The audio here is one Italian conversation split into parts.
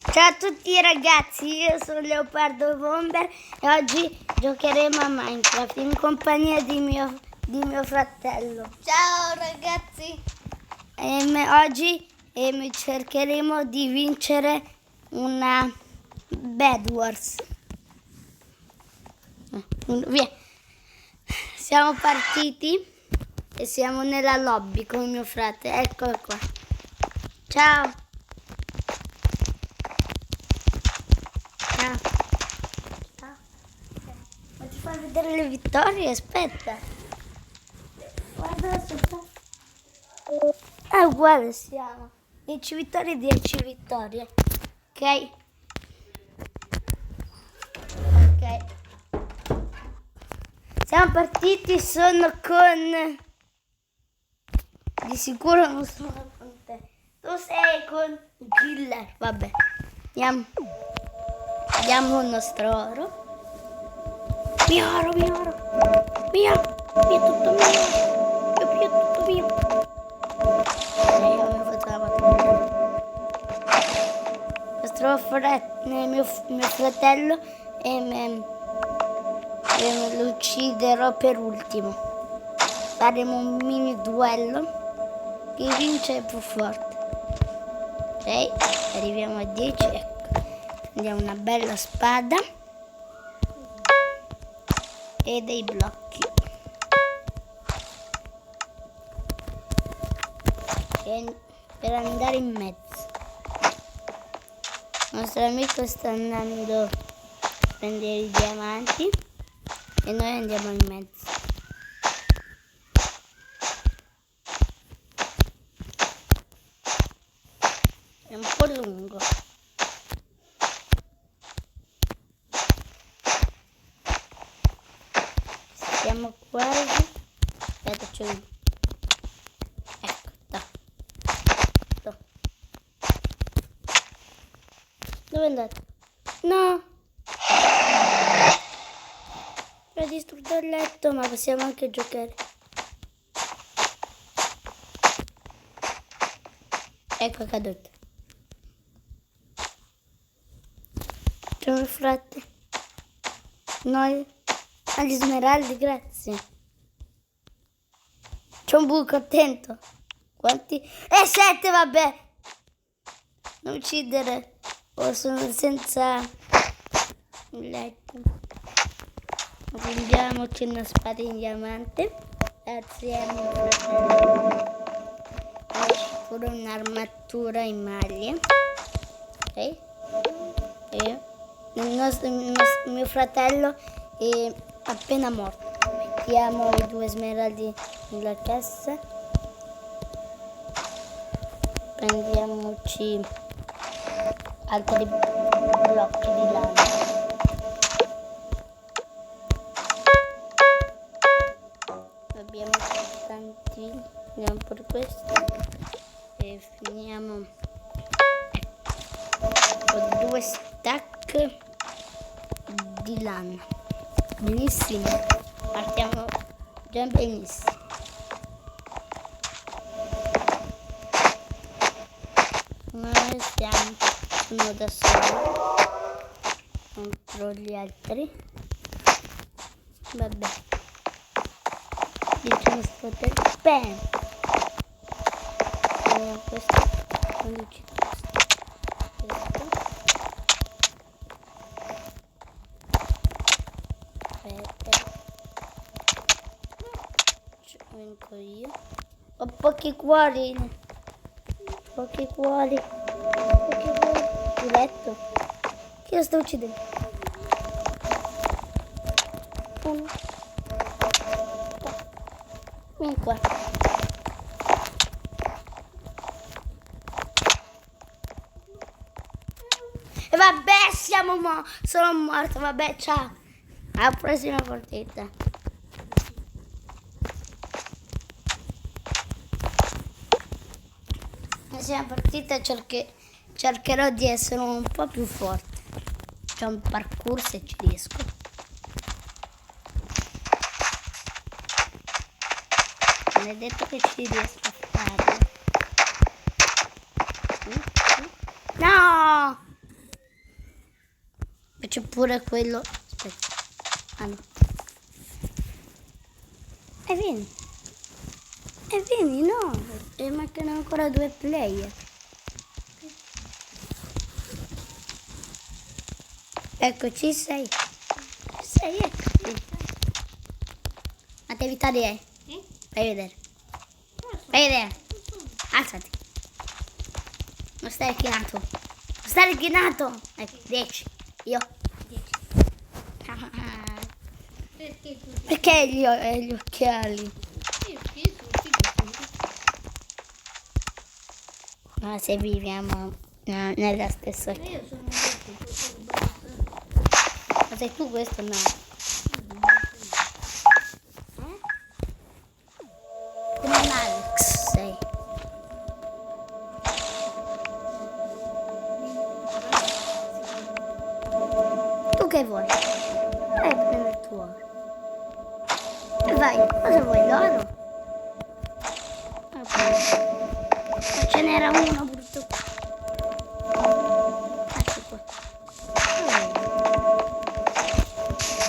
Ciao a tutti ragazzi, io sono Leopardo Bomber e oggi giocheremo a Minecraft in compagnia di mio fratello. Ciao ragazzi! Oggi cercheremo di vincere una Bed Wars. Via. Siamo partiti e siamo nella lobby con mio fratello. Eccolo qua. Ciao! Faccio far vedere le vittorie, aspetta. Guarda, aspetta. È uguale siamo. 10 vittorie, 10 vittorie. Ok? Ok. Siamo partiti, sono con... Di sicuro non sono con te. Tu sei con Killer. Vabbè. Diamo il nostro oro. Mio oro. Mio, tutto mio. Tutto mio. Io mi faccio la mio fratello e lo ucciderò per ultimo. Faremo un mini duello. Chi vince è più forte. Ok, arriviamo a 10. Ecco. Prendiamo una bella spada e dei blocchi. Per andare in mezzo. Il nostro amico sta andando a prendere i diamanti e noi andiamo in mezzo. È un po' lungo. Siamo quasi. Aspetta, c'è uno. Ecco, da. Dove è andato? No! Ho distrutto il letto, ma possiamo anche giocare. Ecco, è caduto. C'è un frate. Noi agli smeraldi, grazie. C'è un buco, attento. Quanti? 7, vabbè. Non uccidere. O sono senza letto. Prendiamoci una spada in diamante. Grazie a mio fratello. Pure un'armatura in maglia. Ok? E mio fratello è appena morto. Mettiamo i 2 smeraldi nella cassa. Prendiamoci altri blocchi di lana. Abbiamo tanti, andiamo per questo e finiamo. Ho 2 stack di lana. Benissimo, partiamo già benissimo. Noi sono da solo contro gli altri. Vabbè, diciamo scuotere bene. Questo non uccido questo. Aspetta, vengo io. Ho pochi cuori. Pochi cuori. Il letto. Chi lo sta uccidendo? Uno. Vieni qua. E vabbè, sono morto. Vabbè, ciao. Alla prossima partita. La prossima partita cercherò di essere un po' più forte. C'è un parkour se ci riesco. Non è detto che ci riesco a fare. No! C'è pure quello. Aspetta. Ah no. E vieni. E vieni, no. E mancano ancora 2 player. Ecco, ci sei. Ecco. Ma devi tagliare. Fai vedere. Fai vedere. Alzati. Non stai chinato. Non stai chinato. Ecco, 10. Io. 10. Perché tu? Perché gli occhiali? Perché tutti Ma se viviamo nella stessa casa. io sono molto Ma sei tu questo? No. Come un Alex sei. Tu che vuoi? Vai a prendere il tuo oro. E vai, cosa vuoi? L'oro? Ma ce n'era uno brutto. Ecco qua.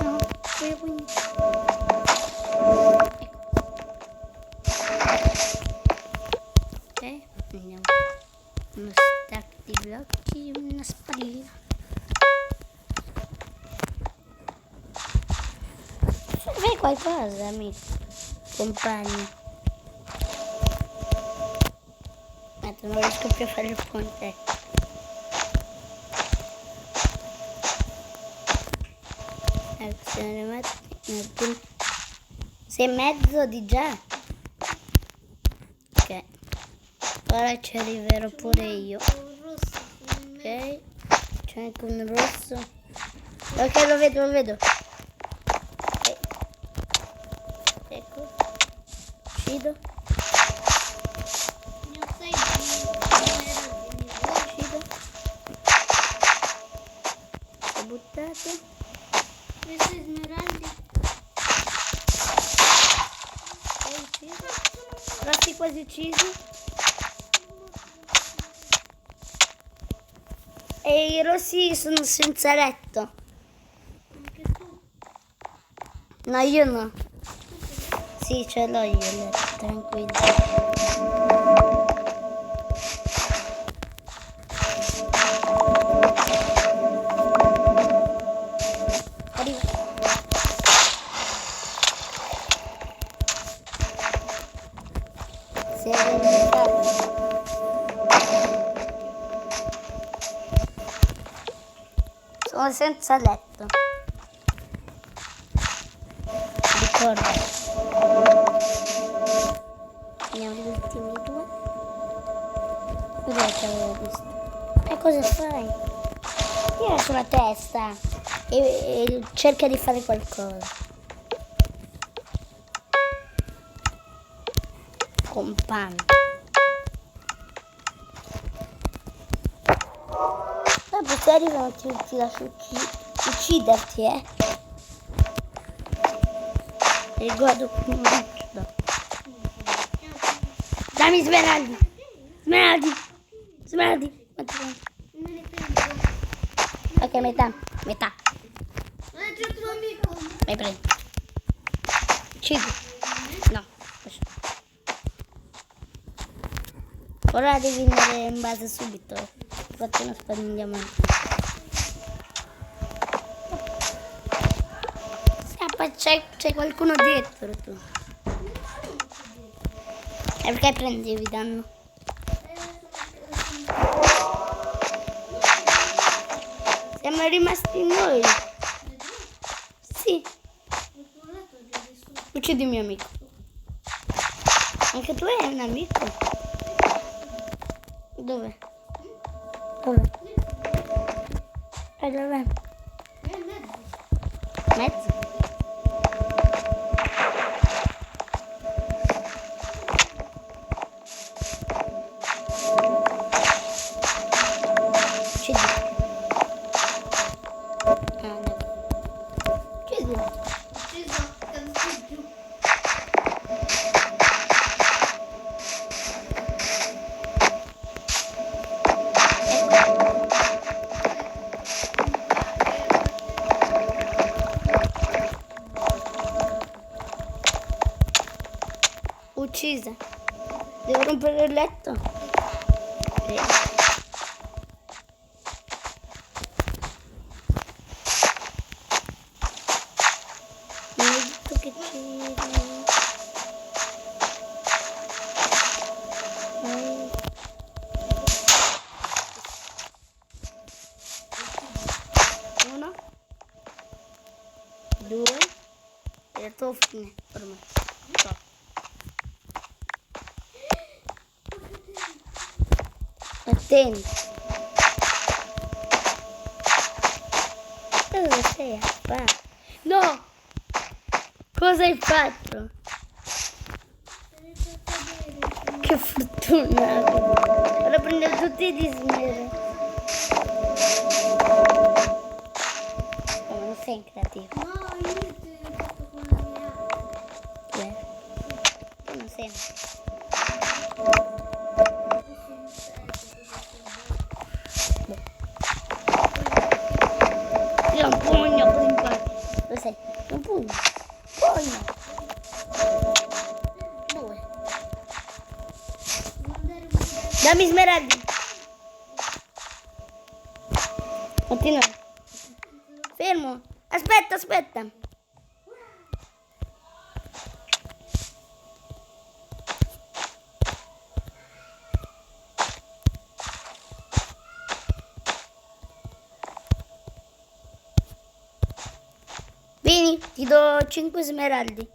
No, voglio quindi. Ok, prendiamo uno stack di blocchi e una spallina. Fai qualcosa, amico, compagno. Aspetta, non riesco più a fare il ponte. Ecco, se ne metti. Sei in mezzo di già. Ok. Ora ci arriverò pure io. rosso. Ok. C'è anche un rosso. Ok, lo vedo. Ok. Ecco. Uccido. Ne ho 6 di Uccido. Ho buttato. questi smeraldi. Ho ucciso. Rossi quasi uccisi. E i rossi sono senza letto. Anche tu. No, io no. Sì, ce l'ho io il letto, tranquillo. Arriva. Si è vendicato. Sono senza letto. Ricordo. Andiamo gli ultimi 2. Dove ci avevo visto? E cosa fai? Tira sulla testa e cerca di fare qualcosa. Compagno. Dopo se arrivano ti lascio ucciderti, Ricordo come uccido. Dammi smeraldi. Smeraldi. Quanti sono? Me ne prendo. Ok, metà. Ma c'è il tuo amico. Vai, prendi. Uccidi. No. lascia. Ora devi andare in base subito. Faccio una spada in diamante. C'è qualcuno dietro tu. E perché prendevi danno? Siamo rimasti noi. Sì. Uccidi il mio amico. Anche tu hai un amico? Dove? Dove? Dove? Mezzo? Uccidi. Uccidi. Ucciso, caduto giù. Decisa? Devo rompere il letto? Non hai detto che c'eri. Uno, due, e la tua fine ormai. Stop. Attenti. Cosa sei a fare? No! Cosa hai fatto? Che fortunato! Ora prendo tutti i disneri. Oh, non sei creativo. No, io ti ho fatto con la mia. Tu non sei. Io ho un pugno così in parte. Lo sai? Un pugno. Pugno. Due. Dammi smeraldi. Continua. Fermo. Aspetta, aspetta. Vieni, ti do 5 smeraldi.